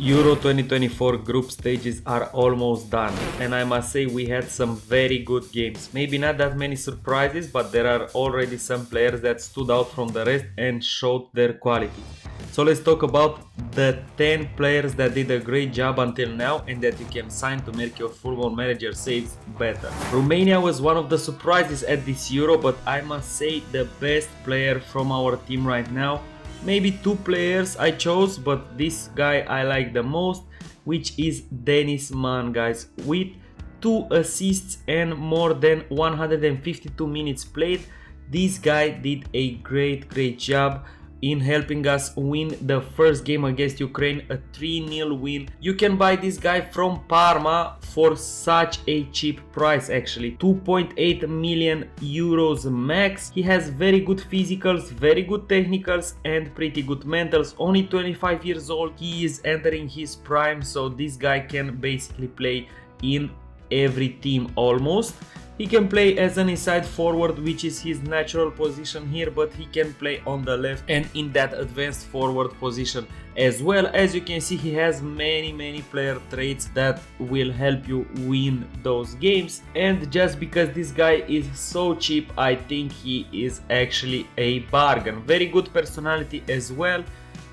Euro 2024 group stages are almost done, and I must say we had some very good games. Maybe not that many surprises, but there are already some players that stood out from the rest and showed their quality. So let's talk about the 10 players that did a great job until now and that you can sign to make your football manager saves better. Romania was one of the surprises at this Euro, but I must say the best player from our team right now. Maybe two players I chose, but this guy I like the most, which is Dennis Mann, guys. With 2 assists and more than 152 minutes played, this guy did a great job in helping us win the first game against Ukraine, a 3-0 win. You can buy this guy from Parma for such a cheap price, actually 2.8 million euros max. He has very good physicals, very good technicals and pretty good mentals. Only 25 years old, he is entering his prime, so this guy can basically play in every team almost. He can play as an inside forward, which is his natural position here, but he can play on the left and in that advanced forward position as well. As you can see, he has many player traits that will help you win those games, and just because this guy is so cheap, I think he is actually a bargain. Very good personality as well.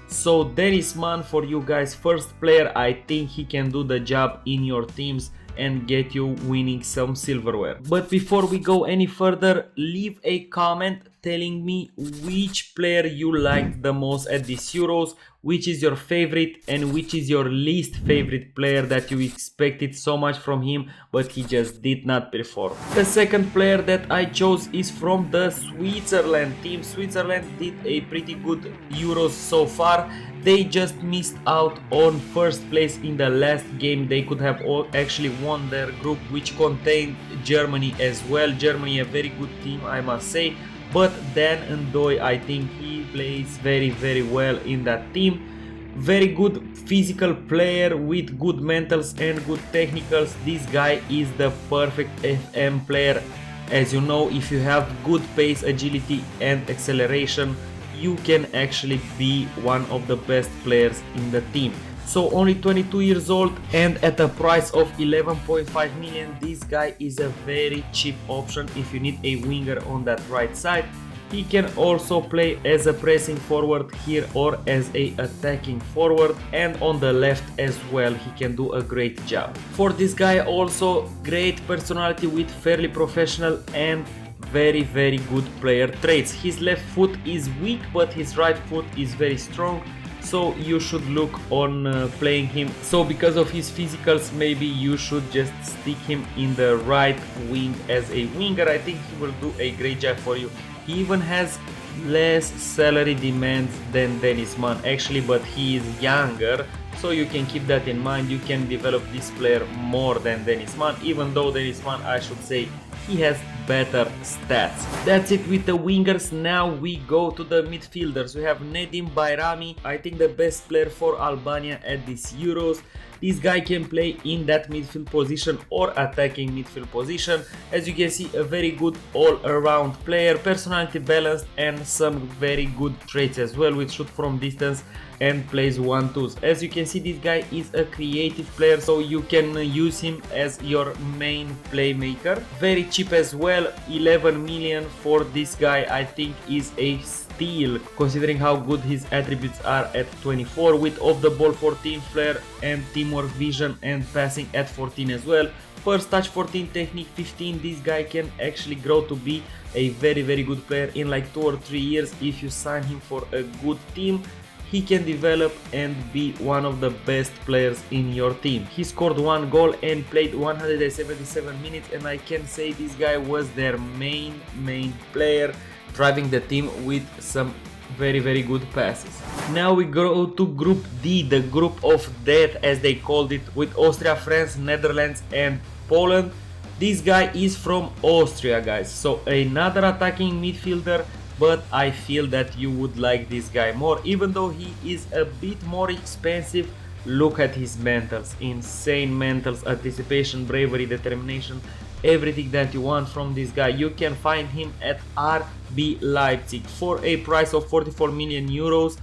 So Dennis Mann for you guys, first player. I think he can do the job in your teams and get you winning some silverware. But before we go any further, leave a comment telling me which player you liked the most at these Euros, which is your favorite and which is your least favorite player that you expected so much from him but he just did not perform. The second player that I chose is from the Switzerland team. Switzerland did a pretty good Euros so far. They just missed out on first place in the last game. They could have actually won their group, which contained Germany as well. Germany, a very good team, I must say. But Dan Ndoye, I think he plays very well in that team. Very good physical player with good mentals and good technicals. This guy is the perfect FM player. As you know, if you have good pace, agility and acceleration, you can actually be one of the best players in the team. So only 22 years old and at a price of 11.5 million, this guy is a very cheap option if you need a winger on that right side. He can also play as a pressing forward here or as a attacking forward, and on the left as well he can do a great job. For this guy also great personality with fairly professional and very good player traits. His left foot is weak but his right foot is very strong, so you should look on playing him. So because of his physicals, maybe you should just stick him in the right wing as a winger. I think he will do a great job for you. He even has less salary demands than Dennis Mann actually, but he is younger, so you can keep that in mind. You can develop this player more than Dennis Mann, even though Dennis Mann, I should say, he has better stats. That's it with the wingers. Now we go to the midfielders. We have Nedim Bayrami, I think the best player for Albania at these Euros. This guy can play in that midfield position or attacking midfield position. As you can see, a very good all-around player, personality balanced and some very good traits as well, with shoot from distance and plays 1-2s. As you can see, this guy is a creative player, so you can use him as your main playmaker. Very cheap as well, 11 million for this guy, I think is a steal considering how good his attributes are at 24, with off the ball 14 flair and teamwork vision and passing at 14 as well. First touch 14, technique 15. This guy can actually grow to be a very good player in like 2 or 3 years. If you sign him for a good team, he can develop and be one of the best players in your team. He scored 1 goal and played 177 minutes, and I can say this guy was their main player, driving the team with some very good passes. Now we go to Group D, the group of death as they called it, with Austria, France, Netherlands and Poland. This guy is from Austria, guys, so another attacking midfielder, but I feel that you would like this guy more, even though he is a bit more expensive. Look at his mentals, insane mentals, anticipation, bravery, determination, everything that you want from this guy. You can find him at RB Leipzig for a price of 44 million euros,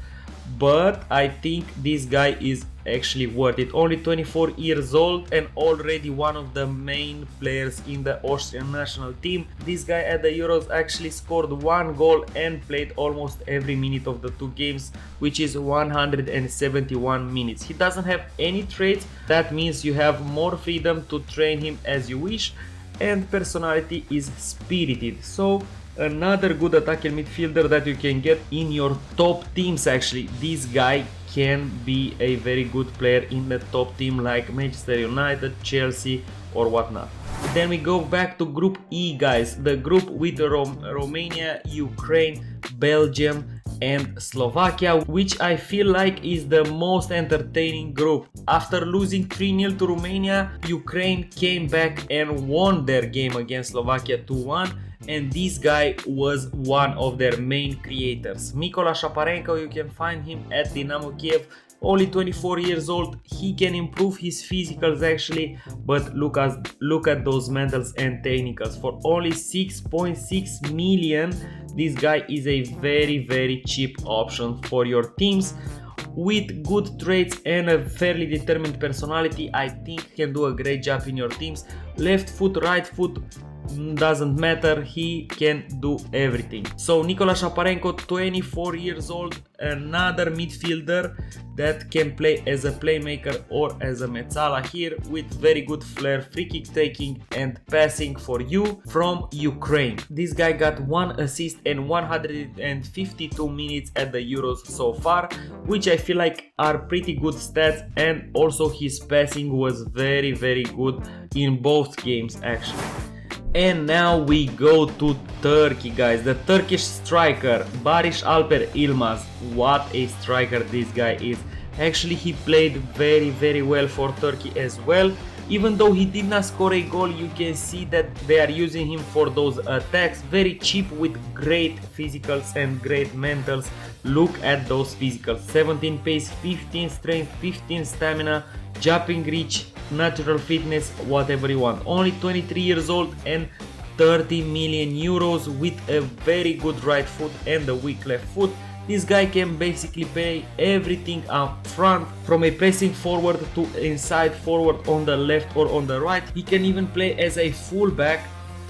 but I think this guy is actually worth it. Only 24 years old and already one of the main players in the Austrian national team. This guy at the Euros actually scored 1 goal and played almost every minute of the 2 games, which is 171 minutes. He doesn't have any traits, that means you have more freedom to train him as you wish, and personality is spirited. So another good attacking midfielder that you can get in your top teams. Actually, this guy can be a very good player in the top team like Manchester United, Chelsea or whatnot. Then we go back to Group E, guys, the group with Romania, Ukraine, Belgium and Slovakia, which I feel like is the most entertaining group. After losing 3-0 to Romania, Ukraine came back and won their game against Slovakia 2-1, and this guy was one of their main creators. Mykola Shaparenko, you can find him at Dynamo Kiev. Only 24 years old, he can improve his physicals actually, but look at those mentals and technicals. For only 6.6 million, this guy is a very cheap option for your teams. With good traits and a fairly determined personality, I think he can do a great job in your teams. Left foot, right foot, doesn't matter, he can do everything. So Mykola Shaparenko, 24 years old, another midfielder that can play as a playmaker or as a mezzala here, with very good flair, free kick taking and passing for you, from Ukraine. This guy got 1 assist and 152 minutes at the Euros so far, which I feel like are pretty good stats, and also his passing was very good in both games actually. And now we go to Turkey, guys. The Turkish striker Barış Alper Yılmaz. What a striker this guy is. Actually, he played very well for Turkey as well. Even though he did not score a goal, you can see that they are using him for those attacks. Very cheap with great physicals and great mentals. Look at those physicals. 17 pace, 15 strength, 15 stamina, jumping reach, natural fitness, whatever you want. Only 23 years old and 30 million euros with a very good right foot and a weak left foot. This guy can basically play everything up front, from a pressing forward to inside forward on the left or on the right. He can even play as a fullback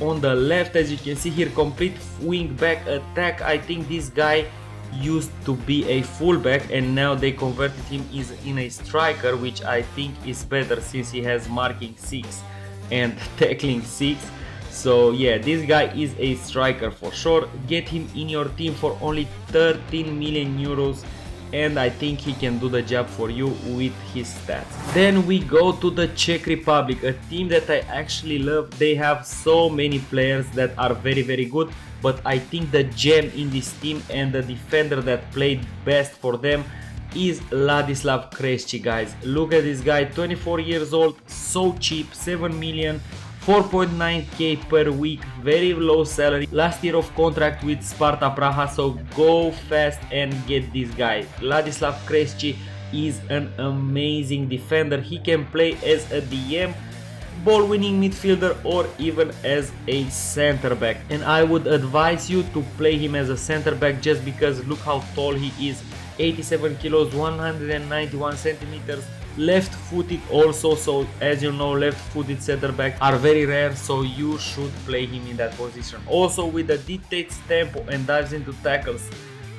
on the left, as you can see here, complete wing back attack. I think this guy used to be a fullback and now they converted him in a striker, which I think is better since he has marking 6 and tackling 6. So yeah, this guy is a striker for sure. Get him in your team for only 13 million euros and I think he can do the job for you with his stats. Then we go to the Czech Republic, a team that I actually love. They have so many players that are very good, but I think the gem in this team and the defender that played best for them is Ladislav Krejci, guys. Look at this guy, 24 years old, so cheap, 7 million, 4.9k per week, very low salary, last year of contract with Sparta Praha, so go fast and get this guy. Ladislav Krejci is an amazing defender. He can play as a DM, ball-winning midfielder, or even as a center back, and I would advise you to play him as a center back just because look how tall he is, 87 kilos, 191 centimeters, left-footed also, so as you know, left-footed center back are very rare, so you should play him in that position. Also with the dictates tempo and dives into tackles,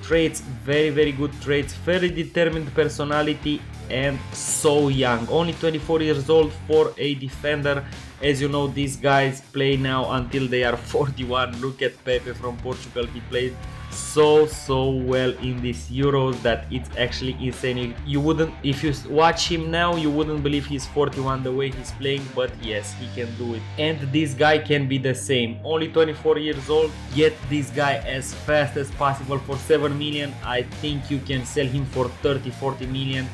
traits, very good traits, very determined personality, and so young, only 24 years old for a defender. As you know, these guys play now until they are 41. Look at Pepe from Portugal, he played so well in this Euros that it's actually insane. You wouldn't, if you watch him now, you wouldn't believe he's 41 the way he's playing, but yes, he can do it. And this guy can be the same, only 24 years old. Get this guy as fast as possible for 7 million. I think you can sell him for 30-40 million,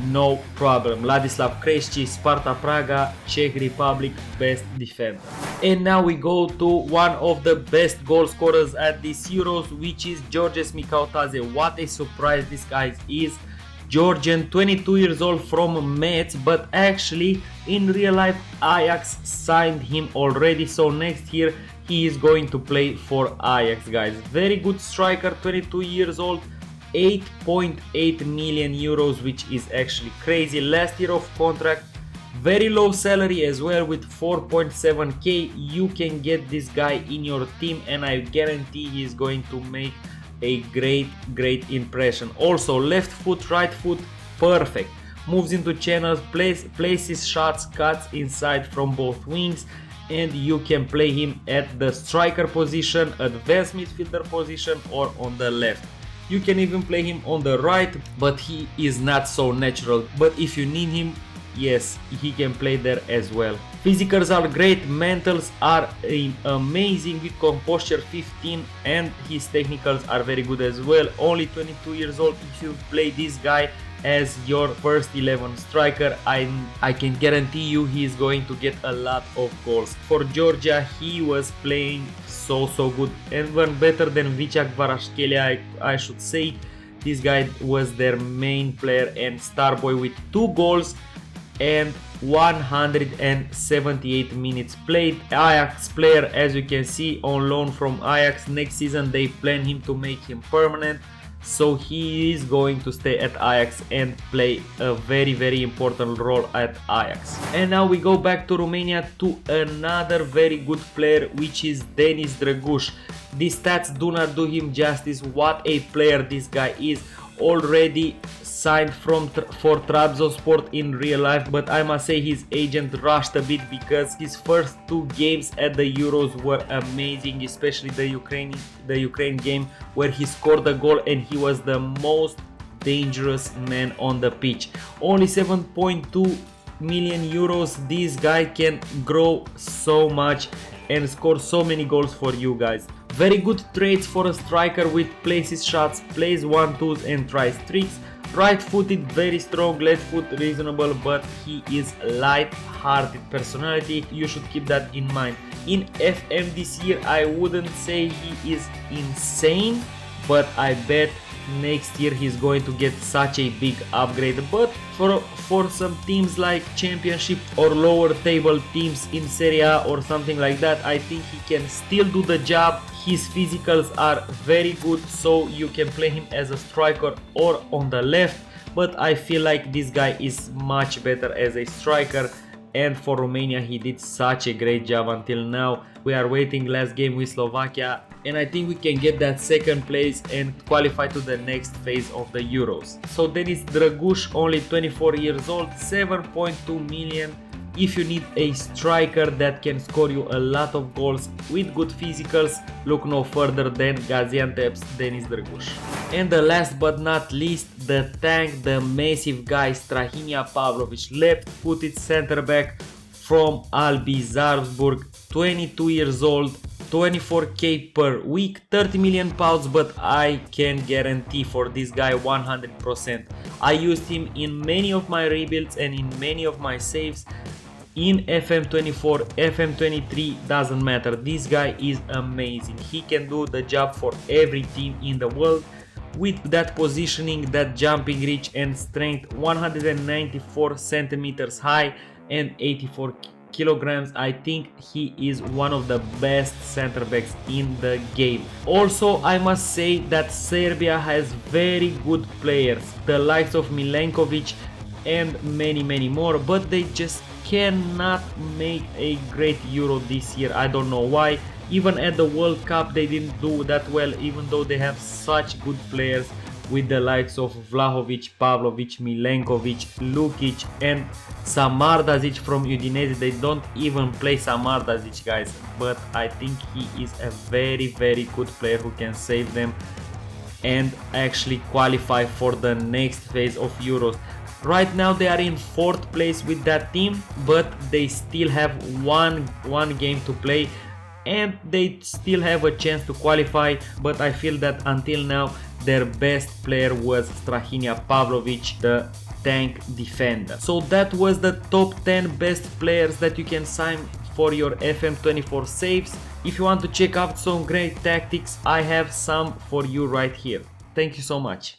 no problem. Ladislav Krejci, Sparta Praga, Czech Republic, best defender. And now we go to one of the best goal scorers at this Euros, which is Georges Mikautaze. What a surprise this guy is. Georgian, 22 years old from Metz, but actually in real life Ajax signed him already, so next year he is going to play for Ajax, guys. Very good striker, 22 years old, 8.8 million euros, which is actually crazy. Last year of contract, very low salary as well with 4.7k. You can get this guy in your team and I guarantee he's going to make a great impression. Also left foot, right foot, perfect. Moves into channels, places shots, cuts inside from both wings, and you can play him at the striker position, advanced midfielder position, or on the left. You can even play him on the right, but he is not so natural. But if you need him, yes, he can play there as well. Physicals are great, mentals are amazing with composure 15, and his technicals are very good as well. Only 22 years old. If you play this guy as your first 11 striker, I can guarantee you he is going to get a lot of goals. For Georgia, he was playing so good, even better than Vichak Kvaratskhelia, I should say. This guy was their main player and star boy with 2 goals and 178 minutes played. Ajax player, as you can see, on loan from Ajax. Next season they plan him to make him permanent, so he is going to stay at Ajax and play a very important role at Ajax. And now we go back to Romania to another very good player, which is Denis Drăguș. These stats do not do him justice. What a player this guy is. Already signed for Trabzonspor in real life, but I must say his agent rushed a bit because his first 2 games at the Euros were amazing, especially the Ukraine game where he scored a goal and he was the most dangerous man on the pitch. Only 7.2 million euros. This guy can grow so much and score so many goals for you guys. Very good traits for a striker with places shots, plays 1-2s and tries tricks. Right footed, very strong, left foot reasonable, but he is light-hearted personality. You should keep that in mind. In FM this year, I wouldn't say he is insane, but I bet next year he's going to get such a big upgrade. But for some teams like Championship or lower table teams in Serie A or something like that, I think he can still do the job. His physicals are very good, so you can play him as a striker or on the left, but I feel like this guy is much better as a striker, and for Romania he did such a great job until now. We are waiting last game with Slovakia, and I think we can get that second place and qualify to the next phase of the Euros. So Denis Drăguș, only 24 years old, 7.2 million. If you need a striker that can score you a lot of goals with good physicals, look no further than Gaziantep's Denis Drăguș. And the last but not least, the tank, the massive guy, Strahinja Pavlovic, left-footed center-back from Albi Salzburg, 22 years old, 24k per week, 30 million pounds, but I can guarantee for this guy 100%. I used him in many of my rebuilds and in many of my saves. In FM24, FM23, doesn't matter. This guy is amazing. He can do the job for every team in the world with that positioning, that jumping reach and strength. 194 centimeters high and 84 kilograms. I think he is one of the best center backs in the game. Also, I must say that Serbia has very good players, the likes of Milenkovic and many more, but they just cannot make a great Euro this year. I don't know why. Even at the World Cup they didn't do that well, even though they have such good players with the likes of Vlahovic, Pavlovic, Milenkovic, Lukic and Samardazic from Udinese. They don't even play Samardazic, guys, but I think he is a very good player who can save them and actually qualify for the next phase of Euros. Right now they are in 4th place with that team, but they still have one game to play and they still have a chance to qualify. But I feel that until now their best player was Strahinja Pavlovic, the tank defender. So that was the top 10 best players that you can sign for your FM24 saves. If you want to check out some great tactics, I have some for you right here. Thank you so much.